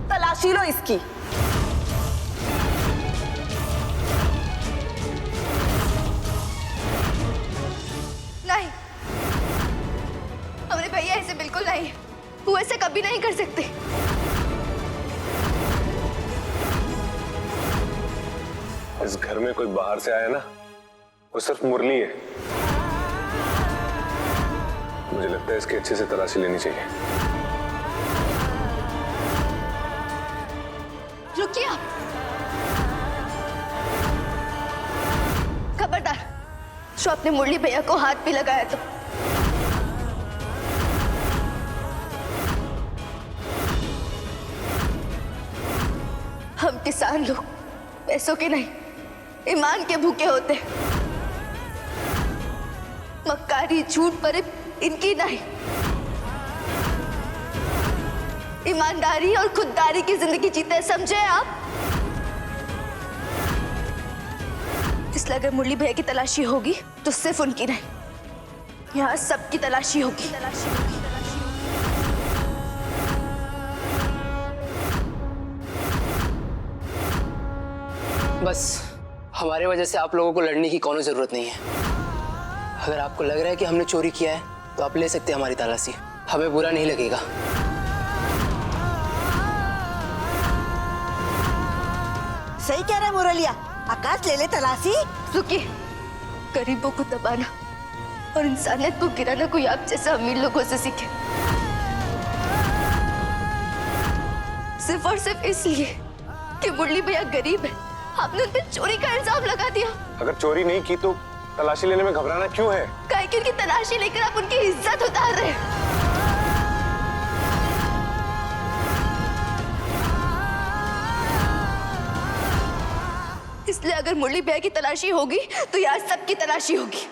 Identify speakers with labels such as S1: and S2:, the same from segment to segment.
S1: तलाशी लो इसकी।
S2: नहीं, हमारे भैया ऐसे बिल्कुल नहीं, वो ऐसे कभी नहीं कर सकते।
S3: इस घर में कोई बाहर से आया ना, वो सिर्फ मुरली है। मुझे लगता है इसकी अच्छे से तलाशी लेनी चाहिए।
S2: रुकिए आप, खबरदार जो आपने मुरली भैया को हाथ भी लगाया तो। हम किसान लोग पैसों के नहीं, ईमान के भूखे होते। मक्कारी झूठ पर इनकी नहीं, ईमानदारी और खुददारी की जिंदगी जीते हैं, समझे आप? इसलिए अगर मुरली भैया की तलाशी होगी तो सिर्फ उनकी नहीं, यहाँ सबकी तलाशी होगी।
S4: बस हमारे वजह से आप लोगों को लड़ने की कोनो जरूरत नहीं है। अगर आपको लग रहा है कि हमने चोरी किया है तो आप ले सकते हैं हमारी तलाशी, हमें बुरा नहीं लगेगा।
S5: सही कह रहा है मुरलिया, आकाश ले ले तलाशी।
S2: रुकिए, गरीबों को दबाना और इंसानियत को गिराना कोई आप जैसे अमीर लोगों से सीखे, सिर्फ और सिर्फ इसलिए कि मुरली भैया गरीब है आपने उन पे चोरी का इल्जाम लगा दिया।
S3: अगर चोरी नहीं की तो तलाशी लेने में घबराना क्यों है?
S2: काहे की तलाशी लेकर आप उनकी इज्जत उतार रहे हैं। इसलिए अगर मुरली भैया की तलाशी होगी तो यार सबकी तलाशी होगी।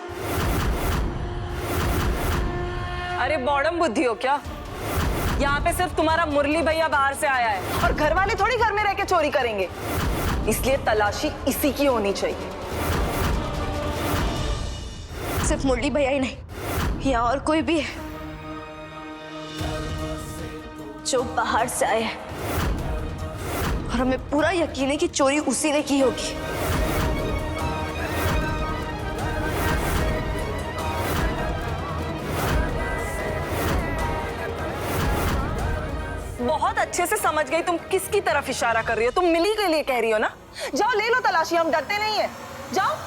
S1: अरे बॉडम बुद्धि हो क्या? यहाँ पे सिर्फ तुम्हारा मुरली भैया बाहर से आया है और घर वाले थोड़ी घर में रह के चोरी करेंगे, इसलिए तलाशी इसी की होनी चाहिए।
S2: सिर्फ मुरली भैया ही नहीं, यहाँ और कोई भी है जो बाहर से आया है और हमें पूरा यकीन है कि चोरी उसी ने की होगी।
S1: बहुत अच्छे से समझ गई तुम किसकी तरफ इशारा कर रही हो। तुम मिली के लिए कह रही हो ना? जाओ ले लो तलाशी, हम डरते नहीं है, जाओ।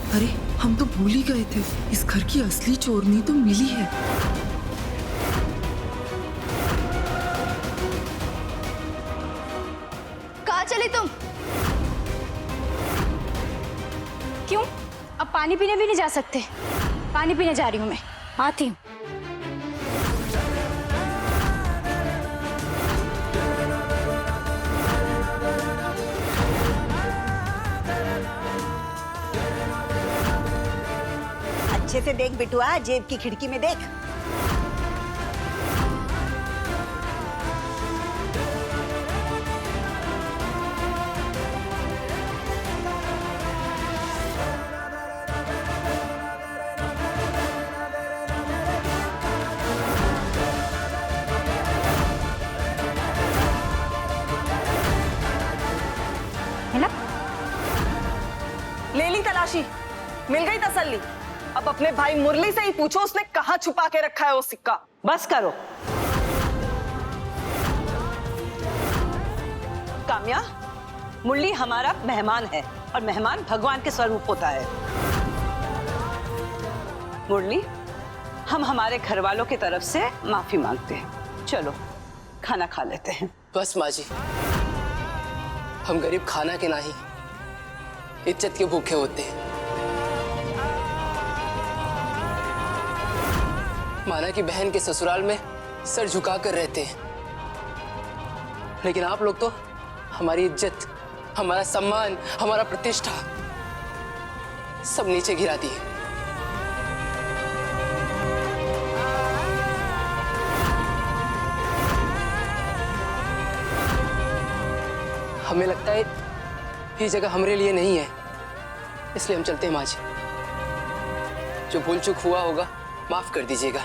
S6: अरे हम तो भूल ही गए थे, इस घर की असली चोरनी तो मिली है।
S2: कहाँ चली तुम?
S7: क्यों? अब पानी पीने भी नहीं जा सकते? पानी पीने जा रही हूँ मैं, आती हूँ।
S5: अच्छे से देख बिटुआ, जेब की खिड़की में देख।
S7: है ना?
S1: ले ली तलाशी, मिल गई तसल्ली। अब अपने भाई मुरली से ही पूछो उसने कहाँ छुपा के रखा है वो सिक्का।
S5: बस करो।
S8: काम्या, मुरली हमारा मेहमान है और मेहमान भगवान के स्वरूप होता है। मुरली, हम हमारे घर वालों की तरफ से माफी मांगते हैं। चलो खाना खा लेते हैं।
S4: बस माँ जी, हम गरीब खाना के नहीं इज्जत के भूखे होते हैं। माना कि बहन के ससुराल में सर झुका कर रहते हैं, लेकिन आप लोग तो हमारी इज्जत, हमारा सम्मान, हमारा प्रतिष्ठा सब नीचे गिरा दिए। हमें लगता है ये जगह हमारे लिए नहीं है, इसलिए हम चलते हैं माँ जी। जो भूल चूक हुआ होगा माफ कर दीजिएगा।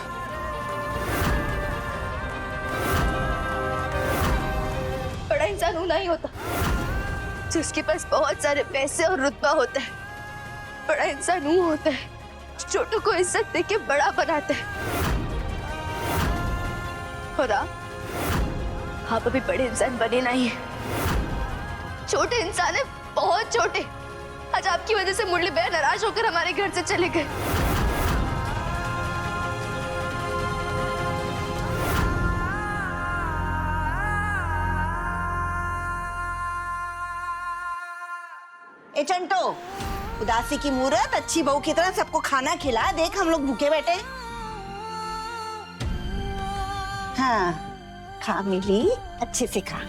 S2: बड़ा इंसान होना ही होता जिसके पास बहुत सारे पैसे और रुतबा होता है। बड़ा इंसान वो होता है छोटों को इज्जत देके बड़ा बनाता है। और आप अभी बड़े इंसान बने नहीं है, छोटे इंसान है, बहुत छोटे। आज आपकी वजह से मुरली भैया नाराज होकर हमारे घर से चले गए।
S5: ए चंटो, उदासी की मूरत अच्छी बहू की तरह सबको खाना खिला। देख हम लोग भूखे बैठे। हाँ, खा मिली, अच्छे से खा।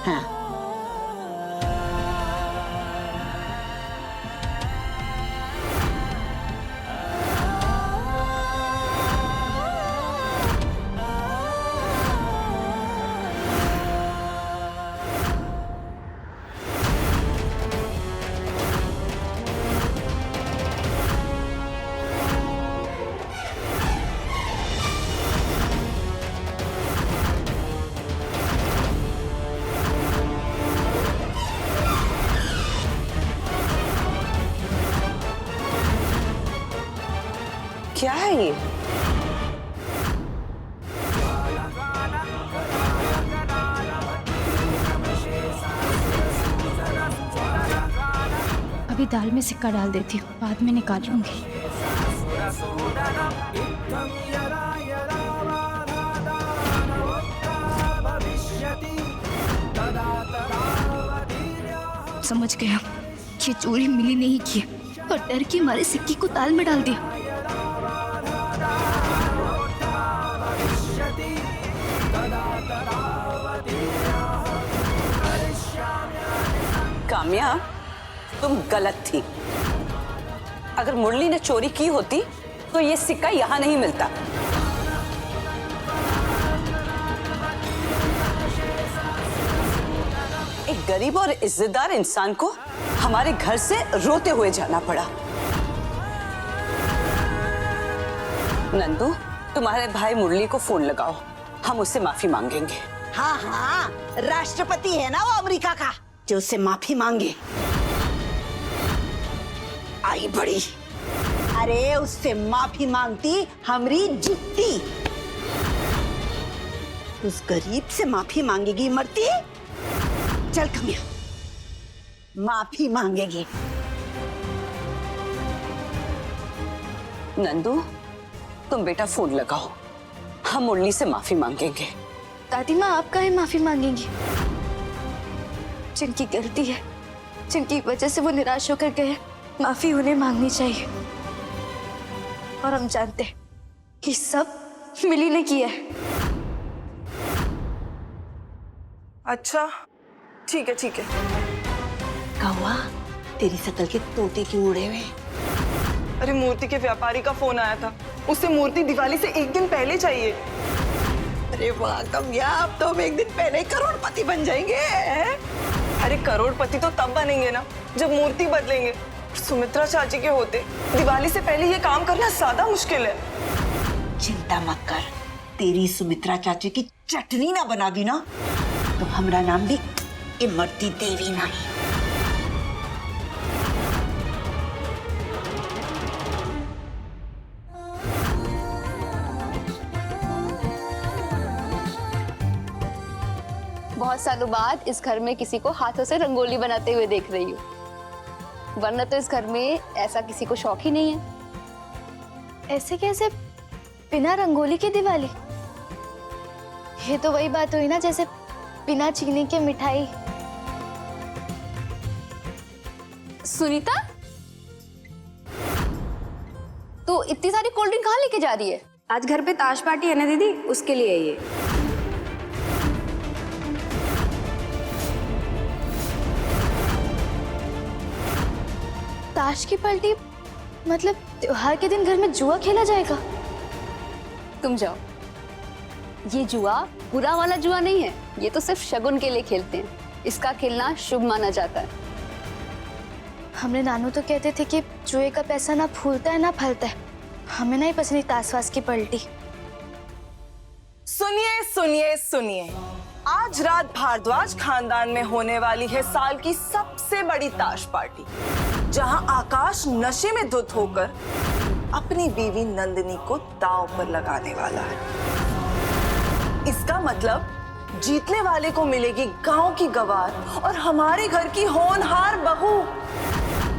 S5: हाँ,
S8: क्या है ये?
S7: अभी दाल में सिक्का डाल देती हूँ, बाद में निकाल लूंगी। समझ गया, ये चोरी मिली नहीं की और डर के मारे सिक्के को दाल में डाल दिया।
S8: काम्या, तुम गलत थी। अगर मुरली ने चोरी की होती तो ये सिक्का यहाँ नहीं मिलता। एक गरीब और इज्जतदार इंसान को हमारे घर से रोते हुए जाना पड़ा। नंदू, तुम्हारे भाई मुरली को फोन लगाओ, हम उससे माफी मांगेंगे।
S5: हाँ हाँ, राष्ट्रपति है ना वो अमेरिका का, जो उससे माफी मांगे। आई बड़ी, अरे उससे माफी मांगती हमारी जुत्ती। उस गरीब से माफी मांगेगी मरती। चल कमिया, माफी मांगेगी।
S8: नंदू, तुम बेटा फोन लगाओ, हम मुरली से माफी मांगेंगे।
S2: दादी माँ, आप काहे माफी मांगेंगी? जिनकी गलती है, जिनकी वजह से वो निराश होकर गए, माफी उन्हें मांगनी चाहिए। और हम जानते हैं कि सब मिली ने किया है।
S1: अच्छा, ठीक है ठीक है।
S5: कौवा, तेरी शकल के तोते क्यों उड़े हुए?
S1: अरे मूर्ति के व्यापारी का फोन आया था, उससे मूर्ति दिवाली से एक दिन पहले चाहिए।
S5: अरे वाह कमिया, अब तो हम एक दिन पहले ही करोड़पति बन जाएंगे।
S1: अरे करोड़पति तो तब बनेंगे ना जब मूर्ति बदलेंगे। सुमित्रा चाची के होते दिवाली से पहले ये काम करना ज्यादा मुश्किल है।
S5: चिंता मत कर, तेरी सुमित्रा चाची की चटनी ना बना दी ना तो हमारा नाम भी इमरती देवी नहीं।
S2: बहुत सालों बाद इस घर में किसी को हाथों से रंगोली बनाते हुए देख रही हूँ, वरना तो इस घर में ऐसा किसी को शौक ही नहीं है। ऐसे कैसे बिना रंगोली की दिवाली? ये तो वही बात हुई ना जैसे बिना चीनी के मिठाई। सुनीता, तो इतनी सारी कोल्ड ड्रिंक कहाँ लेके जा रही है?
S7: आज घर पे ताश पार्टी है ना दीदी, उसके लिए ये।
S2: ताश की पार्टी मतलब त्योहार के दिन घर में जुआ खेला जाएगा? तुम जाओ, ये जुआ बुरा वाला जुआ नहीं है, ये तो सिर्फ शगुन के लिए खेलते हैं, इसका खेलना शुभ माना जाता है।
S9: हमने नानू तो कहते थे कि जुए का पैसा ना फूलता है ना फलता है, हमें नहीं पसंद ताशवास की पलटी।
S1: सुनिए सुनिए सुनिए, आज रात भारद्वाज खानदान में होने वाली है साल की सबसे बड़ी ताश पार्टी, जहां आकाश नशे में धुत होकर अपनी बीवी नंदिनी को दांव पर लगाने वाला है। इसका मतलब जीतने वाले को मिलेगी गांव की गवार और हमारे घर की होनहार बहू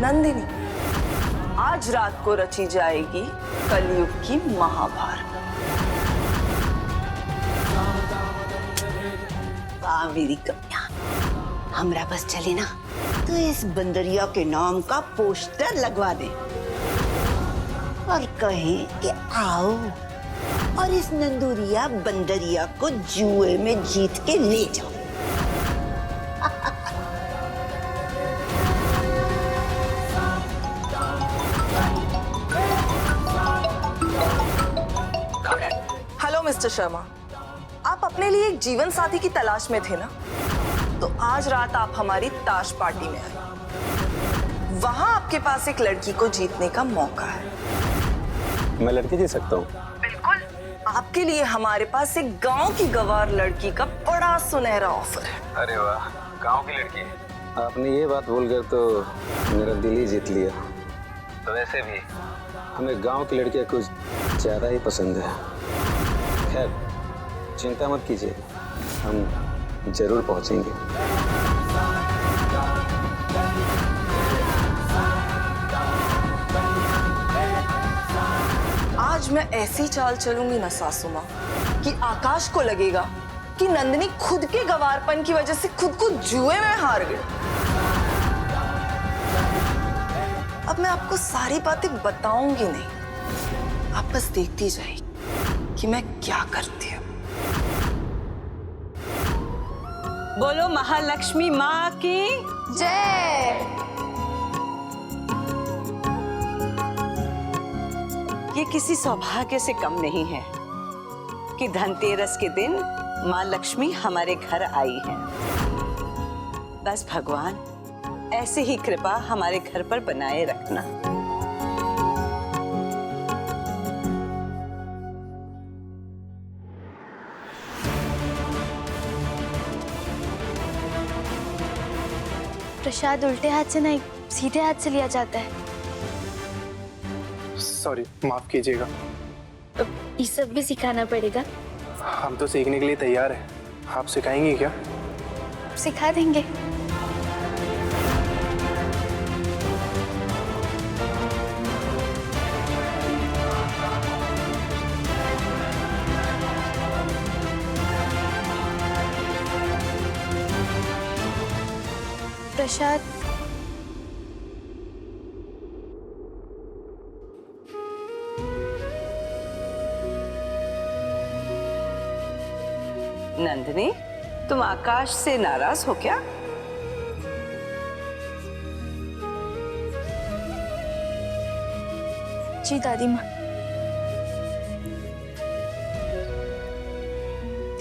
S1: नंदिनी। आज रात को रची जाएगी कलयुग की महाभारत।
S5: वाह मेरी कन्या, हमरा बस चले ना तो इस बंदरिया के नाम का पोस्टर लगवा दे और कहें कि आओ और इस नंदुरिया बंदरिया को जुए में जीत के ले जाओ।
S1: हेलो मिस्टर शर्मा, आप अपने लिए एक जीवन साथी की तलाश में थे ना? तो आज रात आप हमारी ताश पार्टी में आए। वहां आपके पास एक लड़की को जीतने का मौका है।
S3: मैं लड़की जीत सकता हूँ?
S1: बिल्कुल, आपके लिए हमारे पास एक गांव की गवार लड़की का बड़ा सुनहरा ऑफर है।
S3: अरे वाह, गांव की लड़की। आपने ये बात बोलकर तो मेरा दिल ही जीत लिया। तो वैसे भी हमें गांव की लड़कियां कुछ ज्यादा ही पसंद है। खैर, चिंता मत कीजिए, हम जरूर पहुंचेंगे।
S1: आज मैं ऐसी चाल चलूंगी ना सासू माँ कि आकाश को लगेगा कि नंदिनी खुद के गवारपन की वजह से खुद को जुए में हार गई। अब मैं आपको सारी बातें बताऊंगी नहीं, आप बस देखती जाइए कि मैं क्या करती हूँ।
S8: बोलो महालक्ष्मी माँ की
S2: जय।
S8: ये किसी सौभाग्य से कम नहीं है कि धनतेरस के दिन माँ लक्ष्मी हमारे घर आई है। बस भगवान ऐसे ही कृपा हमारे घर पर बनाए रखना।
S9: प्रसाद उल्टे हाथ से नहीं सीधे हाथ से लिया जाता है।
S10: सॉरी, माफ कीजिएगा।
S9: ये सब भी सिखाना पड़ेगा?
S10: हम तो सीखने के लिए तैयार हैं। आप सिखाएंगी क्या?
S9: सिखा देंगे। प्रसाद,
S8: नंदिनी, तुम आकाश से नाराज हो क्या?
S9: जी दादी माँ,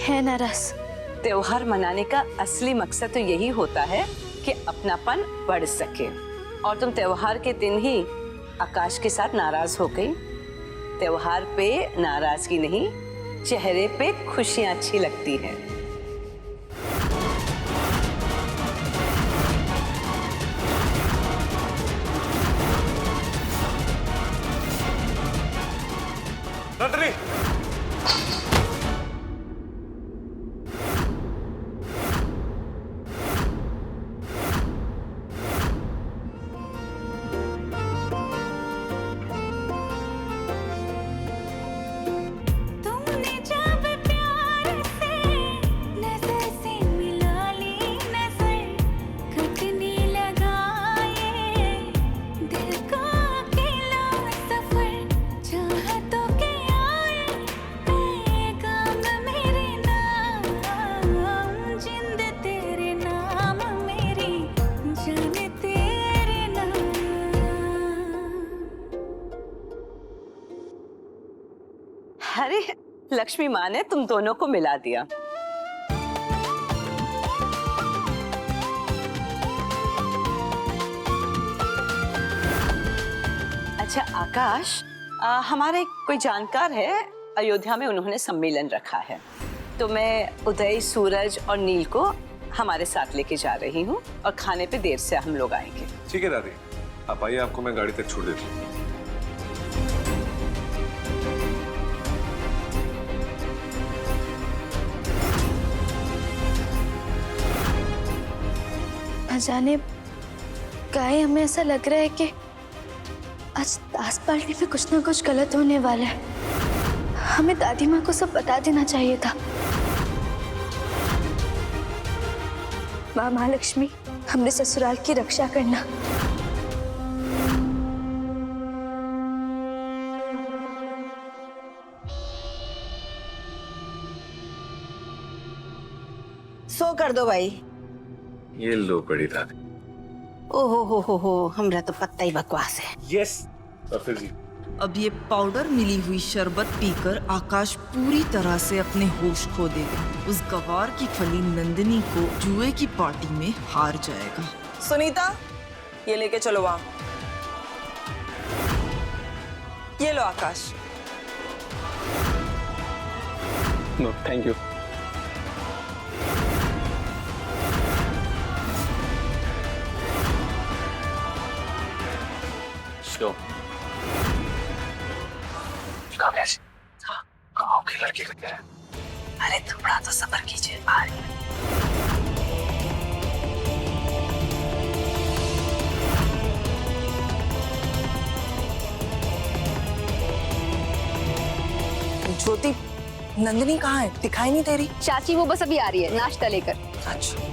S9: है नाराज।
S8: त्योहार मनाने का असली मकसद तो यही होता है कि अपनापन बढ़ सके, और तुम त्योहार के दिन ही आकाश के साथ नाराज हो गई। त्योहार पे नाराजगी नहीं, चेहरे पे खुशियां अच्छी लगती हैं।
S3: नंदिनी,
S8: अरे लक्ष्मी माँ ने तुम दोनों को मिला दिया। अच्छा आकाश, हमारे कोई जानकार है अयोध्या में, उन्होंने सम्मेलन रखा है, तो मैं उदय, सूरज और नील को हमारे साथ लेके जा रही हूँ और खाने पे देर से हम लोग आएंगे।
S11: ठीक है दादी, आप आइए, आपको मैं गाड़ी तक छोड़ देती हूँ।
S9: न जाने गाय, हमें ऐसा लग रहा है कि आज ताश पार्टी में कुछ ना कुछ गलत होने वाला है। हमें दादी माँ को सब बता देना चाहिए था। माँ महालक्ष्मी, हमने ससुराल की रक्षा करना।
S5: सो कर दो भाई।
S11: ये लो बड़ी दादी।
S5: ओहो हो, हमरा तो पत्ता ही बकवास है।
S11: यस फिर जी।
S6: अब ये पाउडर मिली हुई शरबत पीकर आकाश पूरी तरह से अपने होश खो देगा। उस गवार की फली नंदिनी को जुए की पार्टी में हार जाएगा।
S1: सुनीता, ये लेके चलो वहां। ये लो आकाश।
S3: No thank you.
S11: गाँव के लड़के का क्या है?
S5: अरे थोड़ा तो सब्र कीजिए।
S1: ज्योति, नंदिनी कहाँ है? दिखाई नहीं दे रही।
S2: चाची वो बस अभी आ रही है नाश्ता लेकर।
S1: अच्छा।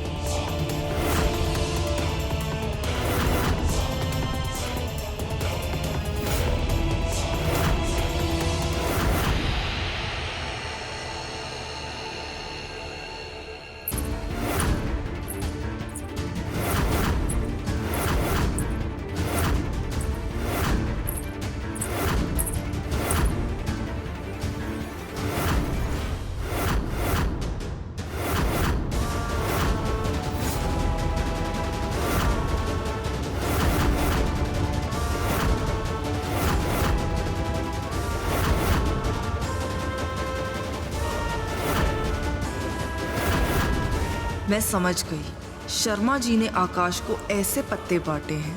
S6: मैं समझ गई, शर्मा जी ने आकाश को ऐसे पत्ते बांटे हैं।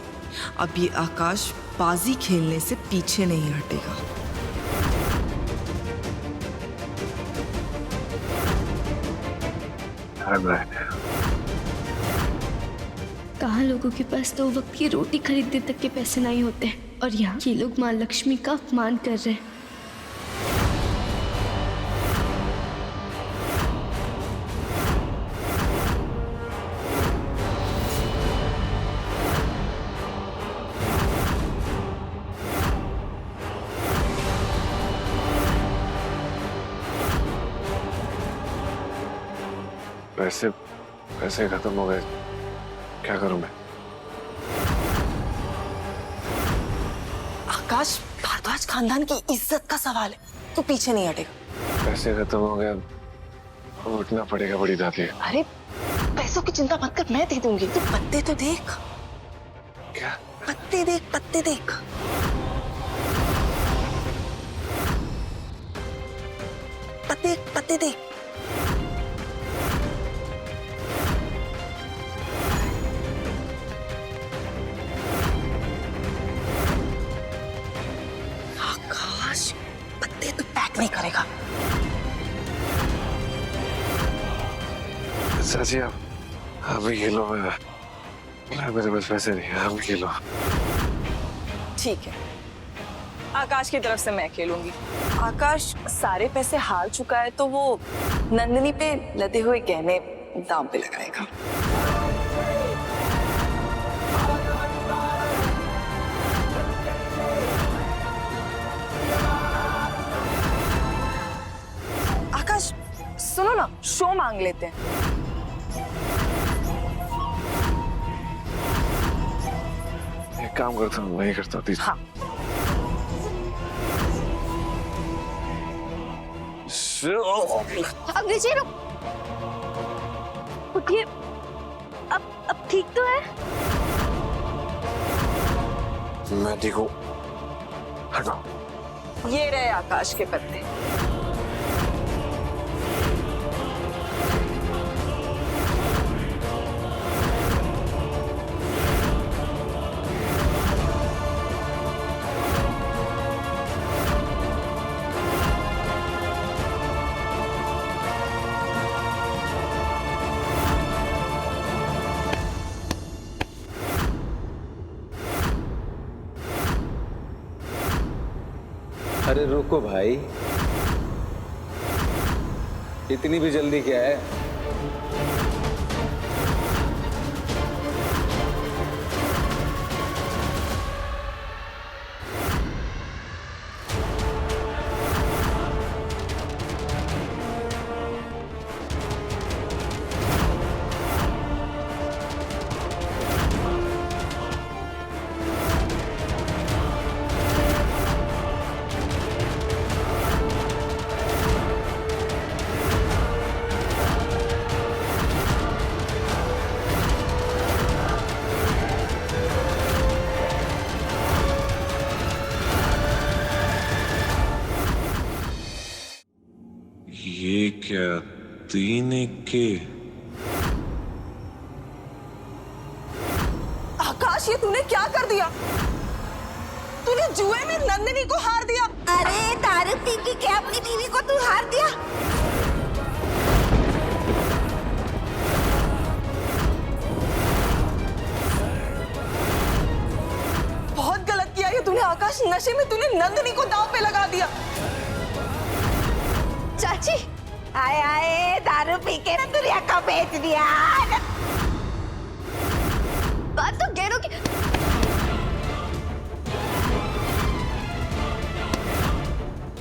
S6: अब ये आकाश बाजी खेलने से पीछे नहीं हटेगा।
S9: कहाँ लोगों के पास तो वक्त की रोटी खरीदने तक के पैसे नहीं होते, और यहाँ ये लोग माँ लक्ष्मी का अपमान कर रहे हैं।
S11: पैसे खत्म हो गए, क्या करूं मैं?
S1: आकाश, भारद्वाज खानदान की इज्जत का सवाल है, तो पीछे नहीं हटेगा।
S11: पैसे खत्म हो गए, उठना पड़ेगा बड़ी दादी।
S1: अरे पैसों की चिंता मत कर, मैं दे दूंगी। तू पत्ते तो देख।
S11: क्या?
S1: पत्ते देख, पत्ते देख। पत्ते देख। आकाश, पत्ते तो पैक नहीं करेगा।
S11: चाची आप ये लो, मेरे पास पैसे नहीं है, आप ये लो।
S1: ठीक है, आकाश की तरफ से मैं खेलूंगी। आकाश सारे पैसे हार चुका है, तो वो नंदिनी पे लदे हुए गहने दांव पे लगाएगा। आकाश सुनो ना, शो मांग लेते हैं।
S11: एक काम करता हूँ, मैं ही करता हूँ।
S1: हाँ।
S9: अग्नि जी रुक, उठिए। अब ठीक तो है?
S11: मैं ठीक हूँ, हटो।
S1: ये रहे आकाश के पत्ते।
S3: अरे रुको भाई, इतनी भी जल्दी क्या है?
S11: ये क्या 3-1 के?
S1: आकाश, ये तूने क्या कर दिया? तूने जुए में नंदिनी को हार दिया।
S5: अरे दारू पी के क्या अपनी बीवी को तू हार दिया?
S1: बहुत गलत किया ये तूने आकाश। नशे में तूने नंदिनी को दांव पे लगा दिया।
S9: चाची,
S5: आए आए दारू पी के ना दुनिया को बेच दिया।
S9: बात तो गैरों की।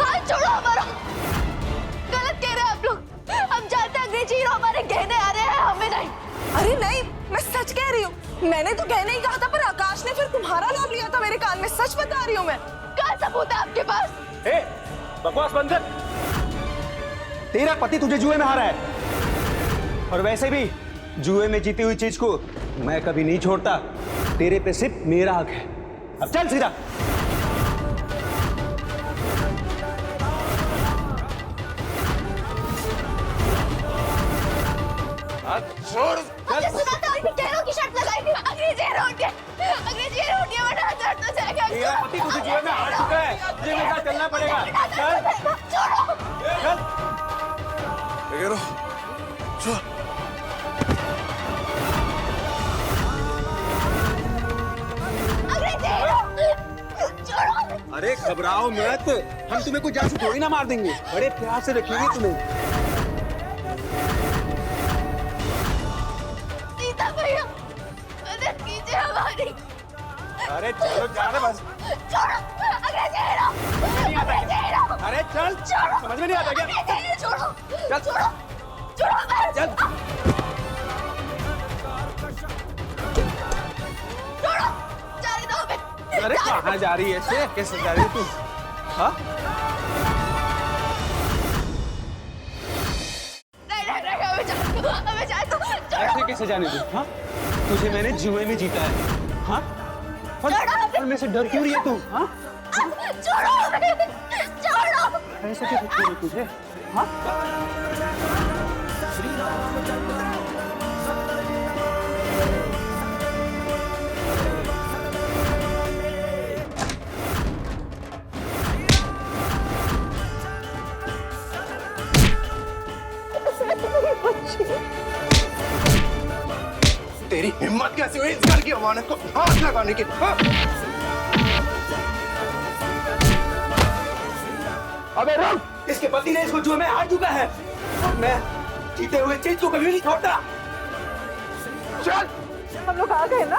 S9: हाथ छोड़ो हमारा। गलत कह रहे हैं आप लोग। हम जानते हैं अंग्रेजी हीरो हमारे गहने आ रहे हैं, हमें नहीं।
S1: अरे नहीं, मैं सच कह रही हूँ। मैंने तो कहने ही कहा था, पर आकाश ने फिर तुम्हारा नाम लिया था मेरे कान में। सच बता रही हूँ मैं।
S9: क्या सबूत है आपके पास?
S10: बकवास बंद कर। तेरा पति तुझे जुए में हारा है, और वैसे भी जुए में जीती हुई चीज को मैं कभी नहीं छोड़ता। तेरे पे सिर्फ मेरा हक है। अब चल सीधा।
S11: छोड़।
S9: हमने सुना था अभी गैरों की शर्त लगाई थी। अंग्रेजी रोटियां बना कर तो जाएगा।
S10: तेरा पति तुझे जुए में हार चुका है, तुझे मेरे साथ चलना पड़ेगा। चल
S9: छोड़ो।
S10: चल।
S11: लेके चल।
S9: छोड़ो।
S10: अरे घबराओ मत, हम तुम्हें कोई जासूस थोड़ी ना मार देंगे। बड़े प्यार से रखेंगे तुम्हें।
S9: सीता भैया, मदद कीजिए हमारी।
S10: अरे चलो जा रहे बस।
S9: छोड़ो। अंग्रेजी हीरो।
S10: अरे चल। समझ में नहीं आता क्या?
S9: छोड़ो।
S10: चल।
S9: छोड़ो। छोड़ो हमें।
S10: चल।
S9: छोड़ो। जाने दो हमें।
S10: अरे कहाँ जा रही है ऐसे? कैसे जा रही है तू? हाँ?
S9: नहीं, हमें जाने दो।
S10: ऐसे कैसे जाने दूँ? हाँ? तुझे मैंने जुए में जीता है। हाँ? और मेरे से डर क्यों रही है तू? हाँ?
S9: छोड़ो हमें। छोड़ो।
S10: ऐसे कैसे छोड़ू तुझे? हाँ?
S11: तेरी हिम्मत कैसे हुई इस घर की अमानत को हाथ लगाने की? हाँ?
S10: अबे रुक! इसके पति ने इसको जुए में हार चुका है, और मैं जीते हुए चीज को कभी नहीं छोड़ता।
S11: चल।
S1: हम लोग आ गए ना।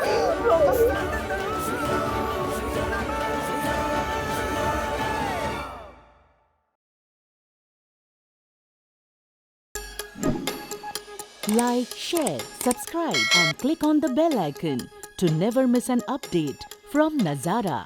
S12: Like, share, subscribe and click on the bell icon to never miss an update from Nazara.